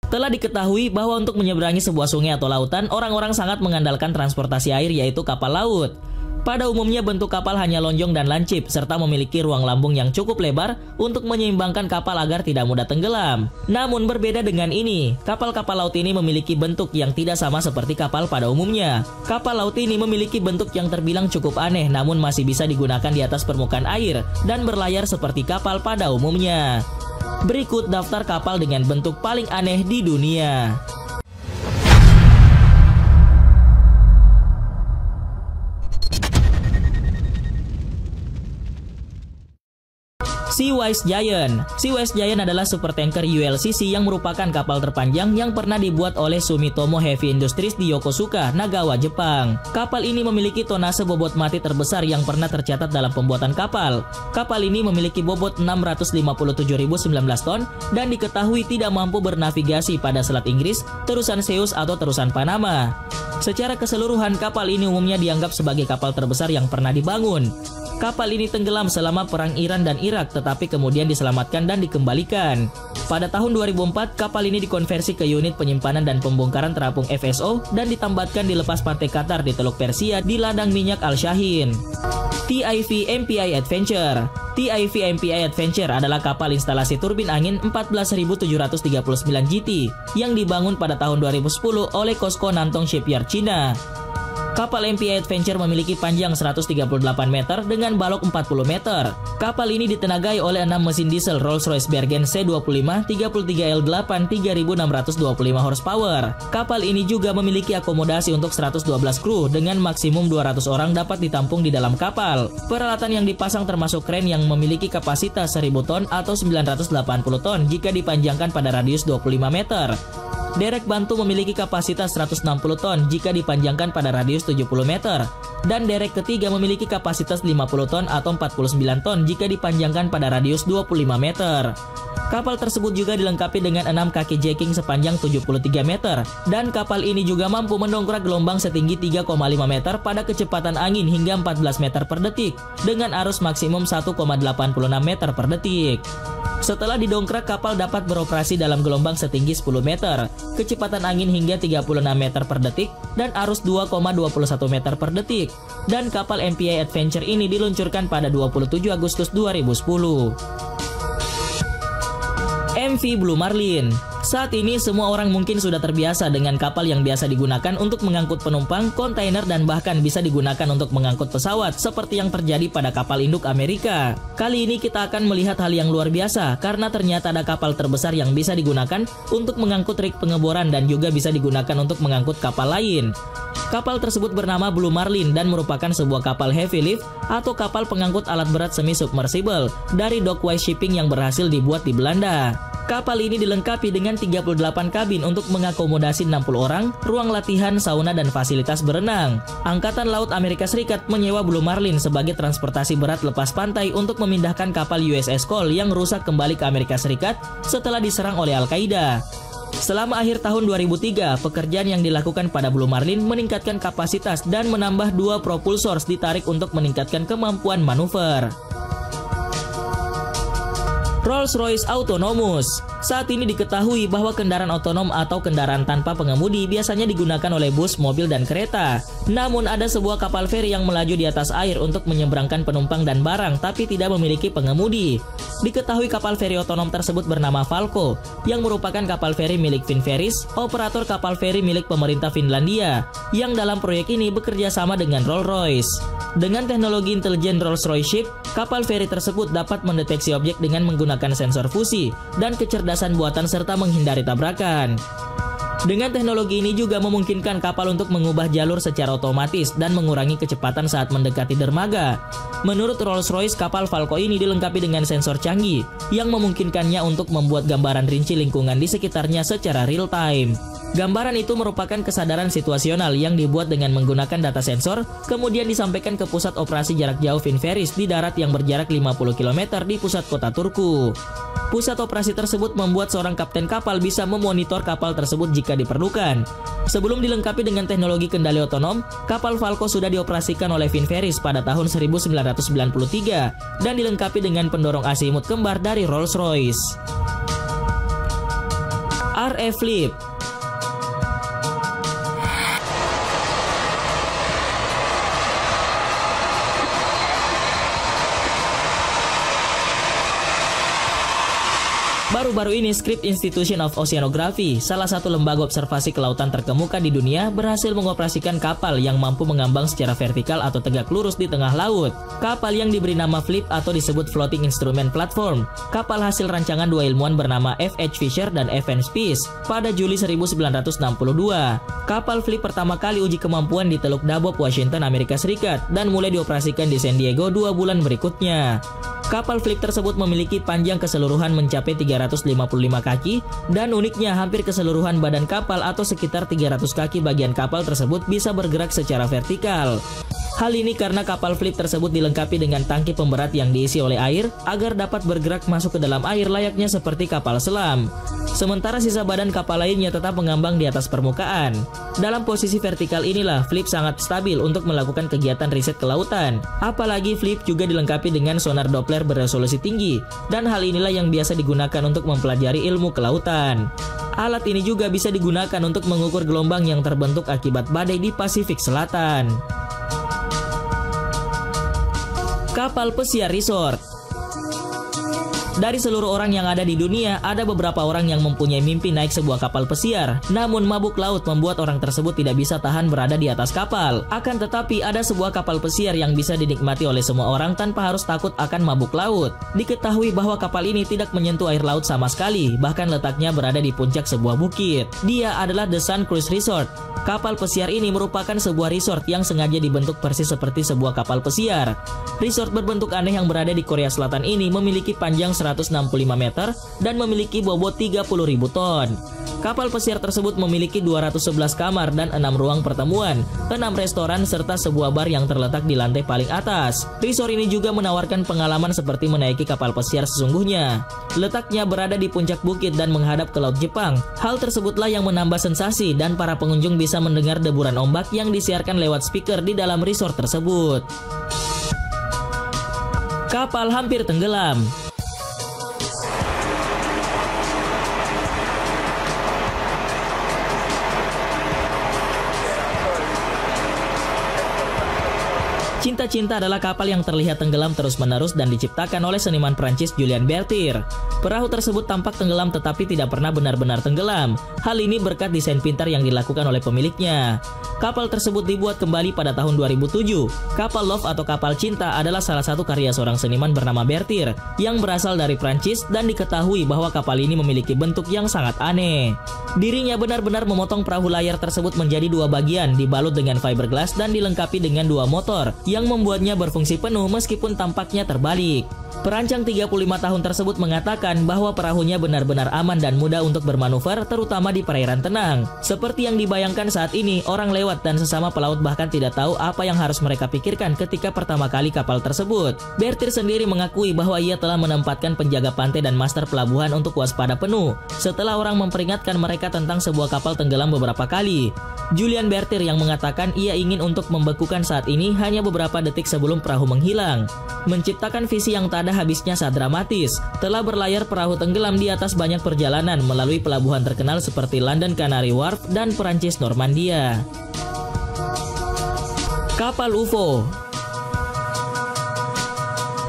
Telah diketahui bahwa untuk menyeberangi sebuah sungai atau lautan, orang-orang sangat mengandalkan transportasi air yaitu kapal laut. Pada umumnya bentuk kapal hanya lonjong dan lancip, serta memiliki ruang lambung yang cukup lebar untuk menyeimbangkan kapal agar tidak mudah tenggelam. Namun berbeda dengan ini, kapal-kapal laut ini memiliki bentuk yang tidak sama seperti kapal pada umumnya. Kapal laut ini memiliki bentuk yang terbilang cukup aneh, namun masih bisa digunakan di atas permukaan air dan berlayar seperti kapal pada umumnya. Berikut daftar kapal dengan bentuk paling aneh di dunia. Seawise Giant. Seawise Giant adalah supertanker ULCC yang merupakan kapal terpanjang yang pernah dibuat oleh Sumitomo Heavy Industries di Yokosuka, Nagawa, Jepang. Kapal ini memiliki tonase bobot mati terbesar yang pernah tercatat dalam pembuatan kapal. Kapal ini memiliki bobot 657.019 ton dan diketahui tidak mampu bernavigasi pada Selat Inggris, terusan Zeus atau terusan Panama. Secara keseluruhan, kapal ini umumnya dianggap sebagai kapal terbesar yang pernah dibangun. Kapal ini tenggelam selama Perang Iran dan Irak, tetapi kemudian diselamatkan dan dikembalikan. Pada tahun 2004, kapal ini dikonversi ke unit penyimpanan dan pembongkaran terapung FSO dan ditambatkan di lepas pantai Qatar di Teluk Persia di ladang minyak Al-Shahin. TIV MPI Adventure. TIV MPI Adventure adalah kapal instalasi turbin angin 14.739 GT yang dibangun pada tahun 2010 oleh COSCO Nantong Shipyard, Cina. Kapal MPI Adventure memiliki panjang 138 meter dengan balok 40 meter. Kapal ini ditenagai oleh 6 mesin diesel Rolls-Royce Bergen C25 33L8 3625 horsepower. Kapal ini juga memiliki akomodasi untuk 112 kru dengan maksimum 200 orang dapat ditampung di dalam kapal. Peralatan yang dipasang termasuk kren yang memiliki kapasitas 1000 ton atau 980 ton jika dipanjangkan pada radius 25 meter. Derek bantu memiliki kapasitas 160 ton jika dipanjangkan pada radius 70 meter. Dan derek ketiga memiliki kapasitas 50 ton atau 49 ton jika dipanjangkan pada radius 25 meter. Kapal tersebut juga dilengkapi dengan 6 kaki jacking sepanjang 73 meter. Dan kapal ini juga mampu mendongkrak gelombang setinggi 3,5 meter pada kecepatan angin hingga 14 meter per detik dengan arus maksimum 1,86 meter per detik. Setelah didongkrak, kapal dapat beroperasi dalam gelombang setinggi 10 meter, kecepatan angin hingga 36 meter per detik, dan arus 2,21 meter per detik. Dan kapal MPI Adventure ini diluncurkan pada 27 Agustus 2010. MV Blue Marlin. Saat ini semua orang mungkin sudah terbiasa dengan kapal yang biasa digunakan untuk mengangkut penumpang, kontainer, dan bahkan bisa digunakan untuk mengangkut pesawat seperti yang terjadi pada kapal induk Amerika. Kali ini kita akan melihat hal yang luar biasa karena ternyata ada kapal terbesar yang bisa digunakan untuk mengangkut rig pengeboran dan juga bisa digunakan untuk mengangkut kapal lain. Kapal tersebut bernama Blue Marlin dan merupakan sebuah kapal heavy lift atau kapal pengangkut alat berat semi-submersible dari Dockwise Shipping yang berhasil dibuat di Belanda. Kapal ini dilengkapi dengan 38 kabin untuk mengakomodasi 60 orang, ruang latihan, sauna, dan fasilitas berenang. Angkatan Laut Amerika Serikat menyewa Blue Marlin sebagai transportasi berat lepas pantai untuk memindahkan kapal USS Cole yang rusak kembali ke Amerika Serikat setelah diserang oleh Al-Qaeda. Selama akhir tahun 2003, pekerjaan yang dilakukan pada Blue Marlin meningkatkan kapasitas dan menambah 2 propulsor ditarik untuk meningkatkan kemampuan manuver. Rolls-Royce Autonomous. Saat ini diketahui bahwa kendaraan otonom atau kendaraan tanpa pengemudi biasanya digunakan oleh bus, mobil, dan kereta. Namun ada sebuah kapal feri yang melaju di atas air untuk menyeberangkan penumpang dan barang tapi tidak memiliki pengemudi. Diketahui kapal feri otonom tersebut bernama Falco, yang merupakan kapal feri milik Finferries, operator kapal feri milik pemerintah Finlandia, yang dalam proyek ini bekerja sama dengan Rolls-Royce. Dengan teknologi intelijen Rolls-Royce Ship, kapal feri tersebut dapat mendeteksi objek dengan menggunakan sensor fusi dan kecerdasan buatan serta menghindari tabrakan. Dengan teknologi ini juga memungkinkan kapal untuk mengubah jalur secara otomatis dan mengurangi kecepatan saat mendekati dermaga. Menurut Rolls-Royce, kapal Falco ini dilengkapi dengan sensor canggih yang memungkinkannya untuk membuat gambaran rinci lingkungan di sekitarnya secara real time. Gambaran itu merupakan kesadaran situasional yang dibuat dengan menggunakan data sensor, kemudian disampaikan ke pusat operasi jarak jauh Finferries di darat yang berjarak 50 km di pusat kota Turku. Pusat operasi tersebut membuat seorang kapten kapal bisa memonitor kapal tersebut jika diperlukan. Sebelum dilengkapi dengan teknologi kendali otonom, kapal Falco sudah dioperasikan oleh Finferries pada tahun 1993 dan dilengkapi dengan pendorong asimut kembar dari Rolls-Royce. RF Flip. Baru-baru ini Scripps Institution of Oceanography, salah satu lembaga observasi kelautan terkemuka di dunia, berhasil mengoperasikan kapal yang mampu mengambang secara vertikal atau tegak lurus di tengah laut. Kapal yang diberi nama Flip atau disebut Floating Instrument Platform. Kapal hasil rancangan dua ilmuwan bernama F.H. Fisher dan F.N. Spies pada Juli 1962. Kapal Flip pertama kali uji kemampuan di Teluk Dabob, Washington, Amerika Serikat, dan mulai dioperasikan di San Diego 2 bulan berikutnya. Kapal Flip tersebut memiliki panjang keseluruhan mencapai 355 kaki, dan uniknya hampir keseluruhan badan kapal atau sekitar 300 kaki bagian kapal tersebut bisa bergerak secara vertikal. Hal ini karena kapal Flip tersebut dilengkapi dengan tangki pemberat yang diisi oleh air agar dapat bergerak masuk ke dalam air layaknya seperti kapal selam. Sementara sisa badan kapal lainnya tetap mengambang di atas permukaan. Dalam posisi vertikal inilah Flip sangat stabil untuk melakukan kegiatan riset kelautan. Apalagi Flip juga dilengkapi dengan sonar Doppler beresolusi tinggi, dan hal inilah yang biasa digunakan untuk mempelajari ilmu kelautan. Alat ini juga bisa digunakan untuk mengukur gelombang yang terbentuk akibat badai di Pasifik Selatan. Kapal pesiar resort. Dari seluruh orang yang ada di dunia, ada beberapa orang yang mempunyai mimpi naik sebuah kapal pesiar. Namun mabuk laut membuat orang tersebut tidak bisa tahan berada di atas kapal. Akan tetapi ada sebuah kapal pesiar yang bisa dinikmati oleh semua orang tanpa harus takut akan mabuk laut. Diketahui bahwa kapal ini tidak menyentuh air laut sama sekali, bahkan letaknya berada di puncak sebuah bukit. Dia adalah The Sun Cruise Resort. Kapal pesiar ini merupakan sebuah resort yang sengaja dibentuk persis seperti sebuah kapal pesiar. Resort berbentuk aneh yang berada di Korea Selatan ini memiliki panjang 165 meter dan memiliki bobot 30.000 ton. Kapal pesiar tersebut memiliki 211 kamar dan 6 ruang pertemuan, 6 restoran serta sebuah bar yang terletak di lantai paling atas. Resort ini juga menawarkan pengalaman seperti menaiki kapal pesiar sesungguhnya. Letaknya berada di puncak bukit dan menghadap ke Laut Jepang. Hal tersebutlah yang menambah sensasi dan para pengunjung bisa mendengar deburan ombak yang disiarkan lewat speaker di dalam resort tersebut. Kapal hampir tenggelam. Cinta-Cinta adalah kapal yang terlihat tenggelam terus-menerus dan diciptakan oleh seniman Prancis Julien Berthier. Perahu tersebut tampak tenggelam tetapi tidak pernah benar-benar tenggelam. Hal ini berkat desain pintar yang dilakukan oleh pemiliknya. Kapal tersebut dibuat kembali pada tahun 2007. Kapal Love atau kapal cinta adalah salah satu karya seorang seniman bernama Berthier yang berasal dari Prancis, dan diketahui bahwa kapal ini memiliki bentuk yang sangat aneh. Dirinya benar-benar memotong perahu layar tersebut menjadi 2 bagian, dibalut dengan fiberglass dan dilengkapi dengan 2 motor yang membuatnya berfungsi penuh meskipun tampaknya terbalik. Perancang 35 tahun tersebut mengatakan bahwa perahunya benar-benar aman dan mudah untuk bermanuver, terutama di perairan tenang. Seperti yang dibayangkan saat ini, orang lewat dan sesama pelaut bahkan tidak tahu apa yang harus mereka pikirkan ketika pertama kali kapal tersebut. Berthier sendiri mengakui bahwa ia telah menempatkan penjaga pantai dan master pelabuhan untuk waspada penuh setelah orang memperingatkan mereka tentang sebuah kapal tenggelam beberapa kali. Julien Berthier yang mengatakan ia ingin untuk membekukan saat ini hanya beberapa detik sebelum perahu menghilang. Menciptakan visi yang tak ada habisnya saat dramatis. Telah berlayar perahu tenggelam di atas banyak perjalanan melalui pelabuhan terkenal seperti London Canary Wharf dan Perancis Normandia. Kapal UFO.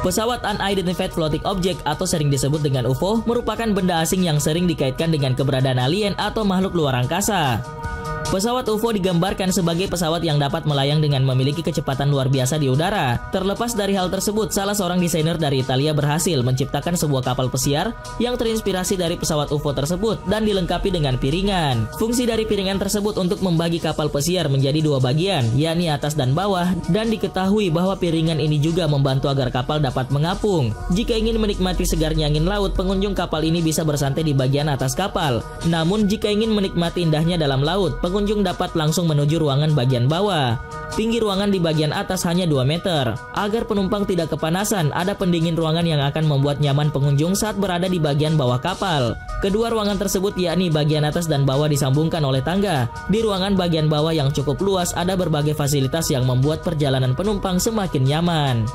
Pesawat Unidentified Floating Object atau sering disebut dengan UFO merupakan benda asing yang sering dikaitkan dengan keberadaan alien atau makhluk luar angkasa. Pesawat UFO digambarkan sebagai pesawat yang dapat melayang dengan memiliki kecepatan luar biasa di udara. Terlepas dari hal tersebut, salah seorang desainer dari Italia berhasil menciptakan sebuah kapal pesiar yang terinspirasi dari pesawat UFO tersebut dan dilengkapi dengan piringan. Fungsi dari piringan tersebut untuk membagi kapal pesiar menjadi 2 bagian, yakni atas dan bawah, dan diketahui bahwa piringan ini juga membantu agar kapal dapat mengapung. Jika ingin menikmati segarnya angin laut, pengunjung kapal ini bisa bersantai di bagian atas kapal. Namun jika ingin menikmati indahnya dalam laut, pengunjung dapat langsung menuju ruangan bagian bawah. Tinggi ruangan di bagian atas hanya 2 meter. Agar penumpang tidak kepanasan, ada pendingin ruangan yang akan membuat nyaman pengunjung saat berada di bagian bawah kapal. Kedua ruangan tersebut yakni bagian atas dan bawah disambungkan oleh tangga. Di ruangan bagian bawah yang cukup luas ada berbagai fasilitas yang membuat perjalanan penumpang semakin nyaman.